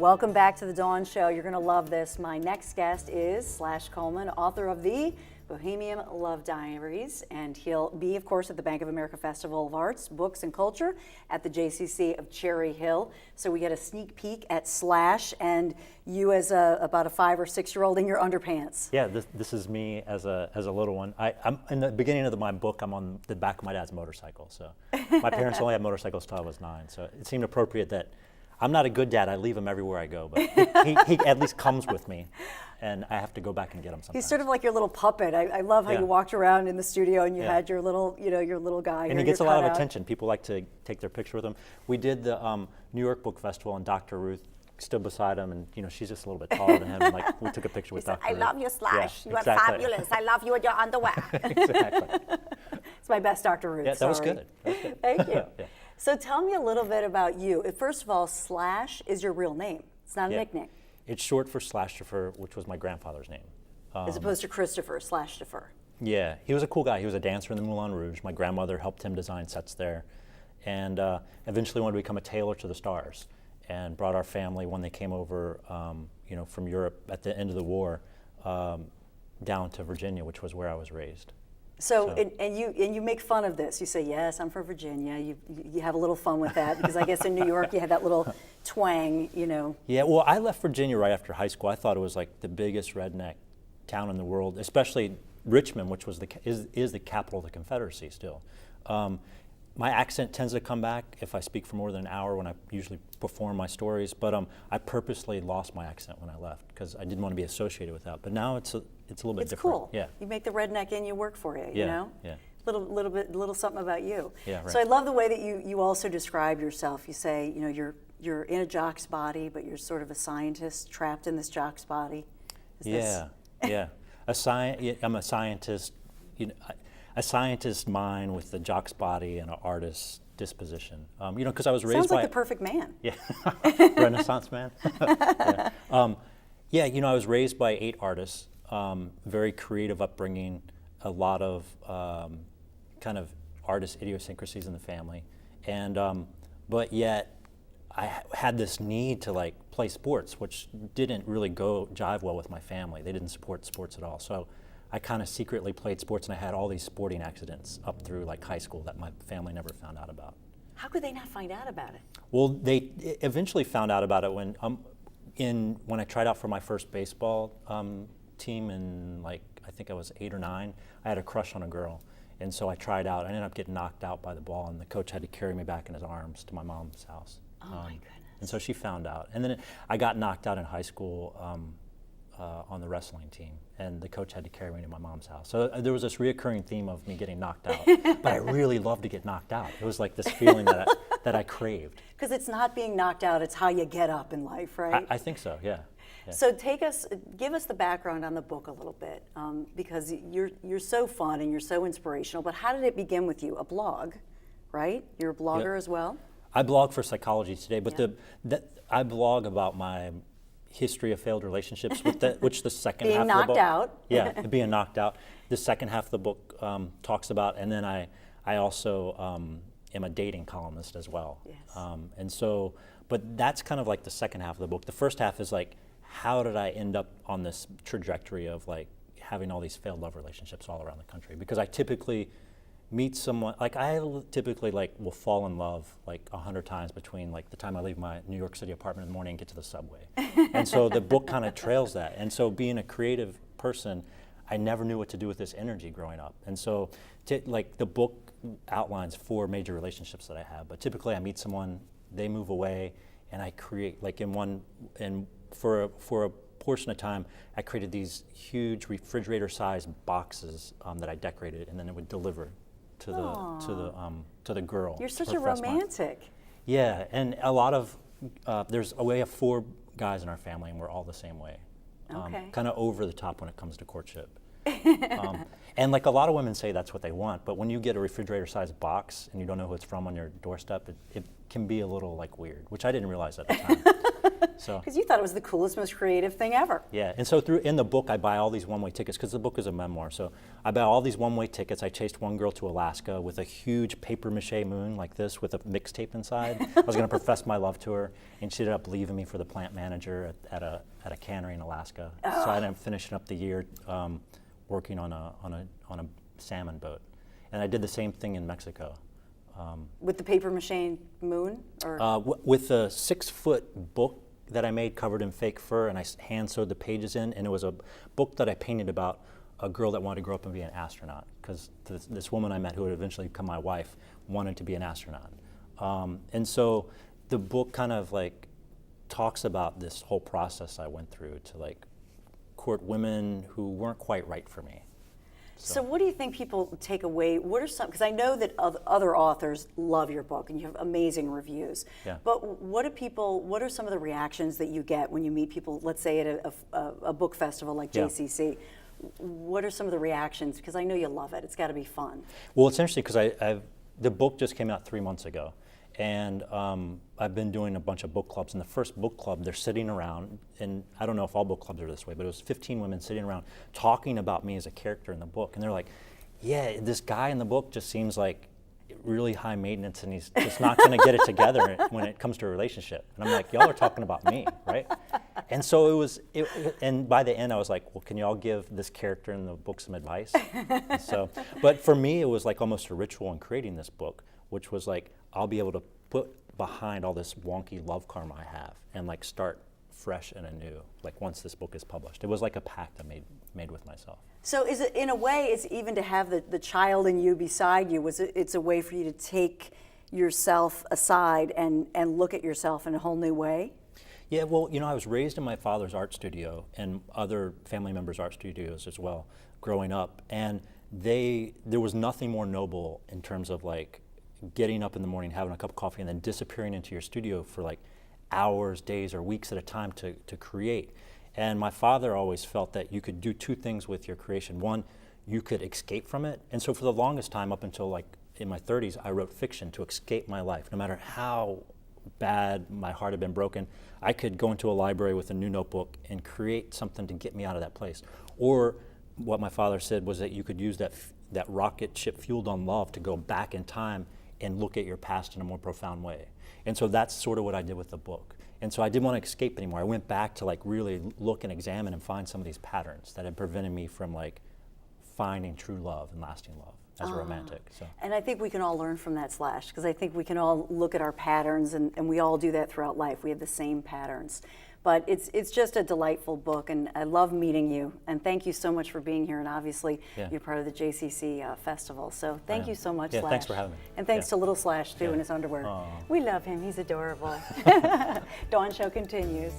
Welcome back to the Dawn Show. You're going to love this. My next guest is Coleman, author of the Bohemian Love Diaries, and he'll be, of course, at the Bank of America Festival of Arts, Books and Culture at the JCC of Cherry Hill. So we get a sneak peek at Slash and you as about a 5 or 6 year old in your underpants. Yeah, this is me as a little one. I'm in the beginning of my book. I'm on the back of my dad's motorcycle. So my parents only had motorcycles till I was 9. So it seemed appropriate that I'm not a good dad. I leave him everywhere I go, but he at least comes with me, and I have to go back and get him sometimes. He's sort of like your little puppet. I love how you walked around in the studio and you had your little, your little guy. And he gets a lot of attention. People like to take their picture with him. We did the New York Book Festival, and Dr. Ruth stood beside him, and she's just a little bit taller than him. And, we took a picture with Dr. I Ruth. love you, Slash. Yeah, you are fabulous. I love you and your underwear. Exactly. It's my best Dr. Ruth. Yeah, that was good. Thank you. Yeah. So tell me a little bit about you. First of all, Slash is your real name. It's not a nickname. It's short for Slashtopher, which was my grandfather's name. As opposed to Christopher, Slashtopher. Yeah, he was a cool guy. He was a dancer in the Moulin Rouge. My grandmother helped him design sets there, and eventually wanted to become a tailor to the stars, and brought our family when they came over, from Europe at the end of the war, down to Virginia, which was where I was raised. So. And you make fun of this. You say, yes, I'm from Virginia. You have a little fun with that because I guess in New York you have that little twang, Yeah, well, I left Virginia right after high school. I thought it was like the biggest redneck town in the world, especially Richmond, which was is the capital of the Confederacy still. My accent tends to come back if I speak for more than an hour when I usually perform my stories, but I purposely lost my accent when I left because I didn't want to be associated with that. But now it's a little bit different. It's cool. Yeah. You make the redneck in you work for you, Yeah. Little something about you. Yeah, right. So I love the way that you also describe yourself. You say, you're in a jock's body, but you're sort of a scientist trapped in this jock's body. Yeah. I'm a scientist, a scientist mind with the jock's body and an artist's disposition. Because I was raised Sounds like by the perfect man. Yeah, Renaissance man. I was raised by 8 artists, very creative upbringing, a lot of kind of artist idiosyncrasies in the family, and but yet I had this need to play sports, which didn't really jive well with my family. They didn't support sports at all, so I kind of secretly played sports, and I had all these sporting accidents up through high school that my family never found out about. How could they not find out about it? Well, they eventually found out about it when I tried out for my first baseball team in I think I was 8 or 9. I had a crush on a girl, and so I tried out. I ended up getting knocked out by the ball, and the coach had to carry me back in his arms to my mom's house. Oh my goodness. And so she found out. And then I got knocked out in high school on the wrestling team, and the coach had to carry me to my mom's house. So there was this reoccurring theme of me getting knocked out, but I really loved to get knocked out. It was like this feeling that I craved. Because it's not being knocked out, it's how you get up in life, right? I think so, yeah. So give us the background on the book a little bit, because you're so fun and you're so inspirational, but how did it begin with you? A blog, right? You're a blogger as well? I blog for Psychology Today, but I blog about my history of failed relationships, which the second half of the book. Being knocked out. Yeah, being knocked out. The second half of the book talks about, and then I also am a dating columnist as well. Yes. But that's kind of the second half of the book. The first half is how did I end up on this trajectory of having all these failed love relationships all around the country? Because I typically meet someone, I typically will fall in love 100 times between the time I leave my New York City apartment in the morning and get to the subway. And so the book kind of trails that. And so being a creative person, I never knew what to do with this energy growing up. And so the book outlines 4 major relationships that I have, but typically I meet someone, they move away, and I create for a portion of time, I created these huge refrigerator-sized boxes that I decorated, and then it would deliver to the girl. You're such a romantic. Yeah, and a lot of we have 4 guys in our family, and we're all the same way. Okay. Kind of over the top when it comes to courtship. And a lot of women say that's what they want, but when you get a refrigerator-sized box and you don't know who it's from on your doorstep, it can be a little like weird, which I didn't realize at the time. So Because you thought it was the coolest, most creative thing ever. yeah, and so in the book I buy all these one-way tickets because the book is a memoir. So I buy all these one-way tickets. I chased one girl to Alaska with a huge paper mache moon like this with a mixtape inside. I was going to profess my love to her, and she ended up leaving me for the plant manager at a cannery in Alaska. So I ended up finishing up the year working on a salmon boat, and I did the same thing in Mexico. With the paper mache moon? Or With a 6-foot book that I made covered in fake fur, and I hand sewed the pages in, and it was a book that I painted about a girl that wanted to grow up and be an astronaut, because this woman I met who would eventually become my wife wanted to be an astronaut. And so the book kind of like talks about this whole process I went through to like court women who weren't quite right for me. So what do you think people take away? What are some, because I know that other authors love your book and you have amazing reviews, Yeah. but what are some of the reactions that you get when you meet people, let's say at a book festival like Yeah. JCC? What are some of the reactions? Because I know you love it. It's got to be fun. Well, it's interesting because the book just came out 3 months ago, and I've been doing a bunch of book clubs. In the first book club, they're sitting around, and I don't know if all book clubs are this way, but it was 15 women sitting around talking about me as a character in the book. And they're like, yeah, this guy in the book just seems like really high maintenance, and he's just not going to get it together when it comes to a relationship. And I'm like, y'all are talking about me, right? And so and by the end I was like, well, can y'all give this character in the book some advice? And so, but for me it was like almost a ritual in creating this book, which was like, I'll be able to put behind all this wonky love karma I have and like start fresh and anew, like once this book is published. It was like a pact I made with myself. So is it, in a way, it's even to have the child in you beside you, it's a way for you to take yourself aside and look at yourself in a whole new way? Yeah, well, I was raised in my father's art studio and other family members' art studios as well, growing up. And there was nothing more noble in terms of like getting up in the morning, having a cup of coffee, and then disappearing into your studio for like hours, days, or weeks at a time to create. And my father always felt that you could do two things with your creation. One, you could escape from it. And so for the longest time, up until like in my 30s, I wrote fiction to escape my life. No matter how bad my heart had been broken, I could go into a library with a new notebook and create something to get me out of that place. Or what my father said was that you could use that rocket ship fueled on love to go back in time and look at your past in a more profound way. And so that's sort of what I did with the book. And so I didn't want to escape anymore. I went back to like really look and examine and find some of these patterns that had prevented me from like finding true love and lasting love as a romantic. So. And I think we can all learn from that, Slash, because I think we can all look at our patterns, and we all do that throughout life. We have the same patterns. But it's just a delightful book, and I love meeting you. And thank you so much for being here. And obviously, you're part of the JCC festival. So thank you so much, Yeah, Slash. thanks for having me. And thanks to little Slash, too, Yeah. in his underwear. Aw. We love him. He's adorable. Dawn Show continues.